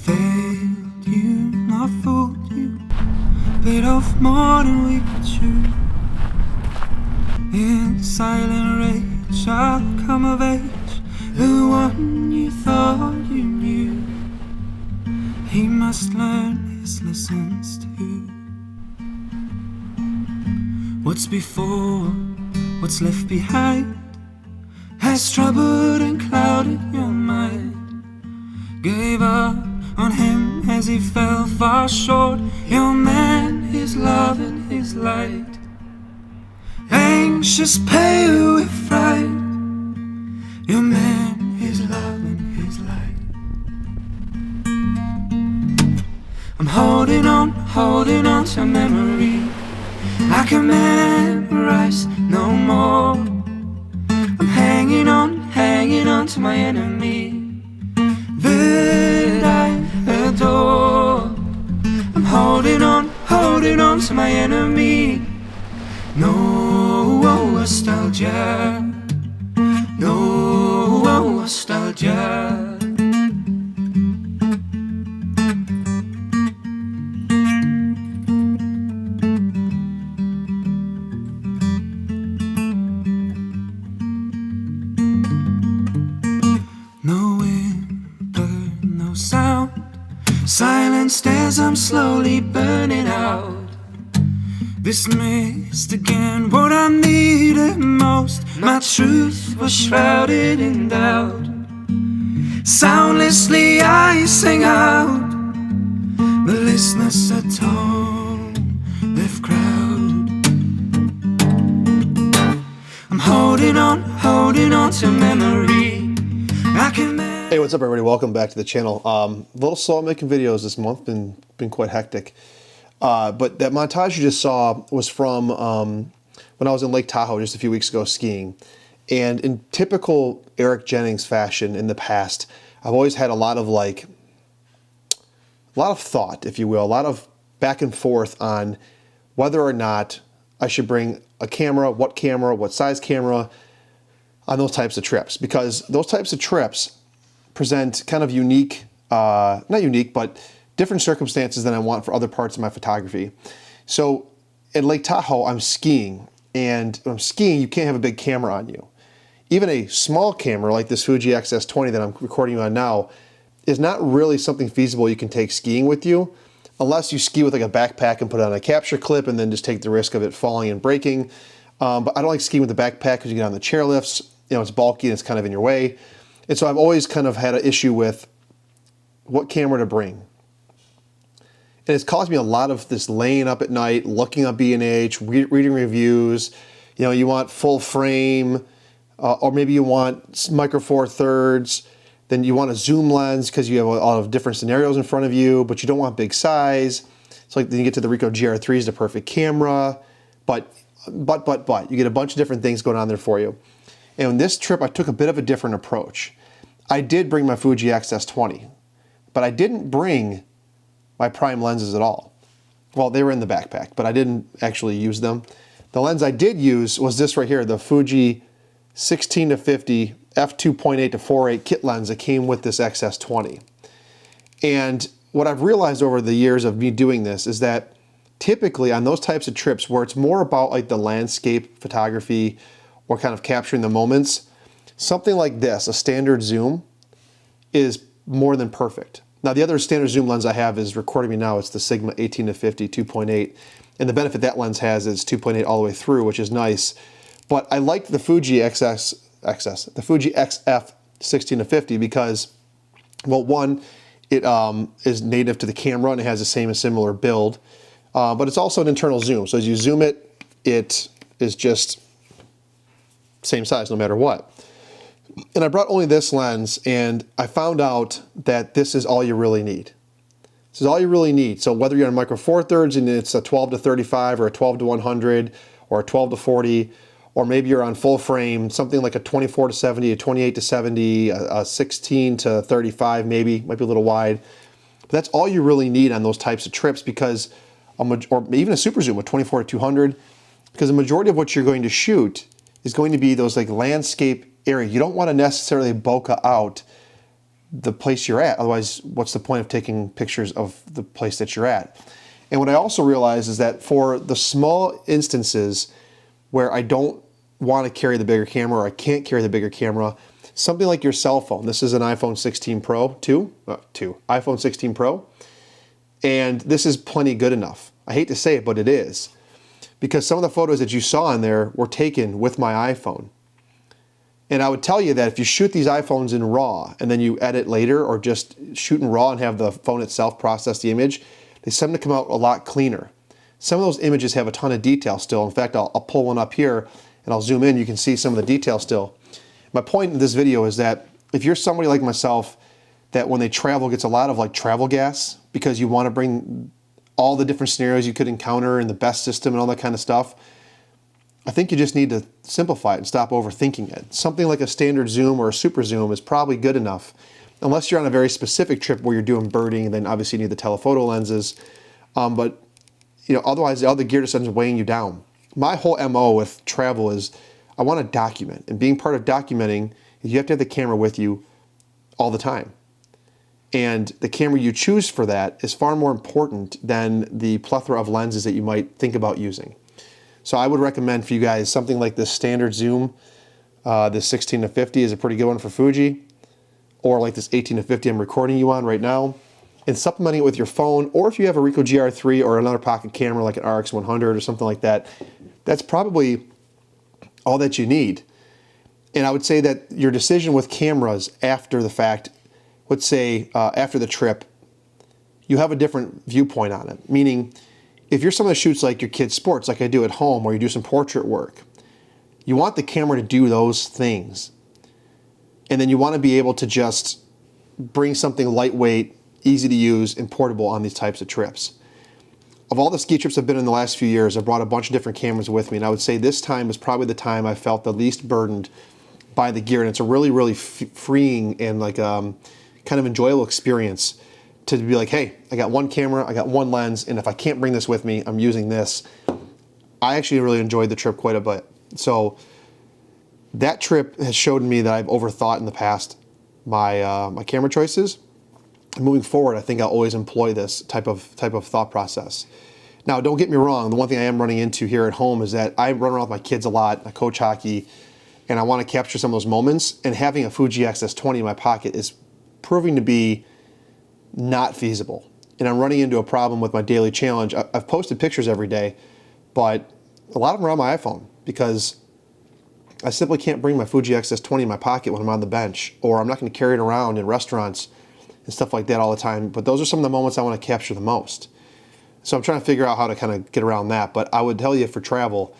failed you, not fooled you, paid off more than we could chew. In silent rage, I'll come of age, the one you thought you knew. He must learn his lessons too. What's before, what's left behind, has troubled and clouded your mind. Gave up on him as he fell far short, your man, his love and his light. Anxious, pale with fright, your man, his love and his light. I'm holding on to memory I can memorize no more. I'm hanging on to my enemy that I adore. I'm holding on to my enemy. No nostalgia, no nostalgia. No wind, no sound, silenced as I'm slowly burning out. Dismissed again what I needed most. My truth was shrouded in doubt. Soundlessly I sang out, the listeners a tone deaf crowd. I'm holding on to memory. Hey, what's up everybody? Welcome back to the channel. A little slow making videos this month, been quite hectic. But that montage you just saw was from when I was in Lake Tahoe just a few weeks ago skiing. And in typical Eric Jennings fashion in the past, I've always had a lot of thought, if you will, a lot of back and forth on whether or not I should bring a camera, what size camera, on those types of trips, because those types of trips present kind of unique, not unique, but different circumstances than I want for other parts of my photography. So at Lake Tahoe, I'm skiing, and when I'm skiing, you can't have a big camera on you. Even a small camera like this Fuji XS20 that I'm recording you on now is not really something feasible you can take skiing with you, unless you ski with like a backpack and put it on a capture clip and then just take the risk of it falling and breaking. But I don't like skiing with the backpack because you get on the chairlifts. You know, it's bulky and it's kind of in your way. And so I've always kind of had an issue with what camera to bring. And it's caused me a lot of this laying up at night, looking up B&H, reading reviews. You know, you want full frame, or maybe you want micro four thirds. Then you want a zoom lens because you have a lot of different scenarios in front of you, but you don't want big size. It's like then you get to the Ricoh GR3 is the perfect camera, but you get a bunch of different things going on there for you. And on this trip, I took a bit of a different approach. I did bring my Fuji XS20, but I didn't bring my prime lenses at all. Well, they were in the backpack, but I didn't actually use them. The lens I did use was this right here, the Fuji 16-50 f2.8 to 4.8 kit lens that came with this XS20. And what I've realized over the years of me doing this is that typically on those types of trips where it's more about like the landscape photography or kind of capturing the moments, something like this, a standard zoom, is more than perfect. Now the other standard zoom lens I have is recording me now, it's the Sigma 18-50 2.8, and the benefit that lens has is 2.8 all the way through, which is nice. But I liked the Fuji the Fuji XF 16-50 because, well, one, it is native to the camera and it has the same and similar build, but it's also an internal zoom. So as you zoom it, it is just same size no matter what. And I brought only this lens, and I found out that this is all you really need. This is all you really need. So whether you're on micro four thirds and it's a 12-35 or a 12-100 or a 12-40, or maybe you're on full frame, something like a 24-70, a 28-70, a 16-35 maybe, might be a little wide. But that's all you really need on those types of trips, because, or even a super zoom, a 24-200, because the majority of what you're going to shoot is going to be those like landscape area. You don't want to necessarily bokeh out the place you're at. Otherwise, what's the point of taking pictures of the place that you're at? And what I also realize is that for the small instances where I don't want to carry the bigger camera or I can't carry the bigger camera, something like your cell phone. This is an iPhone 16 Pro, iPhone 16 Pro. And this is plenty good enough. I hate to say it, but it is. Because some of the photos that you saw in there were taken with my iPhone. And I would tell you that if you shoot these iPhones in RAW and then you edit later, or just shoot in RAW and have the phone itself process the image, they seem to come out a lot cleaner. Some of those images have a ton of detail still. In fact, I'll pull one up here and I'll zoom in. You can see some of the detail still. My point in this video is that if you're somebody like myself that when they travel gets a lot of like travel gas because you want to bring all the different scenarios you could encounter and the best system and all that kind of stuff, I think you just need to simplify it and stop overthinking it. Something like a standard zoom or a super zoom is probably good enough, unless you're on a very specific trip where you're doing birding, and then obviously you need the telephoto lenses. But otherwise the other gear just ends up weighing you down. My whole MO with travel is I want to document, and being part of documenting is you have to have the camera with you all the time. And the camera you choose for that is far more important than the plethora of lenses that you might think about using. So I would recommend for you guys something like this standard zoom. This 16-50 is a pretty good one for Fuji, or like this 18-50 I'm recording you on right now, and supplementing it with your phone, or if you have a Ricoh GR3 or another pocket camera like an RX100 or something like that, that's probably all that you need. And I would say that your decision with cameras after the fact, let's say after the trip, you have a different viewpoint on it. Meaning, if you're someone that shoots like your kids' sports, like I do at home, or you do some portrait work, you want the camera to do those things. And then you want to be able to just bring something lightweight, easy to use, and portable on these types of trips. Of all the ski trips I've been in the last few years, I've brought a bunch of different cameras with me, and I would say this time is probably the time I felt the least burdened by the gear, and it's a really, really freeing and like kind of enjoyable experience to be like, hey, I got one camera, I got one lens, and if I can't bring this with me, I'm using this. I actually really enjoyed the trip quite a bit. So that trip has showed me that I've overthought in the past my camera choices. Moving forward, I think I'll always employ this type of thought process. Now, don't get me wrong. The one thing I am running into here at home is that I run around with my kids a lot. I coach hockey, and I want to capture some of those moments. And having a Fuji X-S20 in my pocket is proving to be not feasible. And I'm running into a problem with my daily challenge. I've posted pictures every day, but a lot of them are on my iPhone because I simply can't bring my Fuji X-S20 in my pocket when I'm on the bench, or I'm not going to carry it around in restaurants and stuff like that all the time. But those are some of the moments I want to capture the most. So I'm trying to figure out how to kind of get around that. But I would tell you, for travel,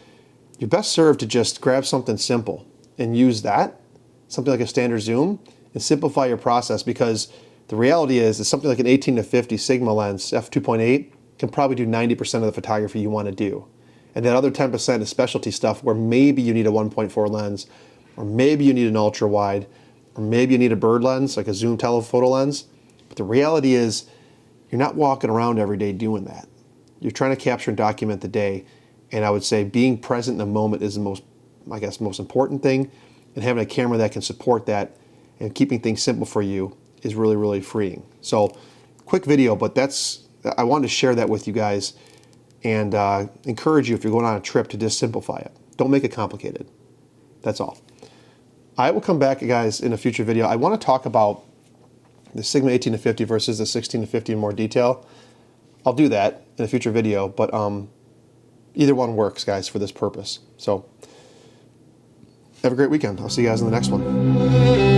you're best served to just grab something simple and use that, something like a standard zoom, and simplify your process, because the reality is something like an 18-50 Sigma lens, f2.8, can probably do 90% of the photography you want to do. And that other 10% is specialty stuff where maybe you need a 1.4 lens, or maybe you need an ultra wide, or maybe you need a bird lens, like a zoom telephoto lens. But the reality is you're not walking around every day doing that. You're trying to capture and document the day. And I would say being present in the moment is the most important thing. And having a camera that can support that and keeping things simple for you is really, really freeing. So quick video, but I wanted to share that with you guys and encourage you, if you're going on a trip, to just simplify it. Don't make it complicated. That's all. I will come back, guys, in a future video. I want to talk about the Sigma 18-50 versus the 16-50 in more detail. I'll do that in a future video, but either one works, guys, for this purpose. So have a great weekend. I'll see you guys in the next one.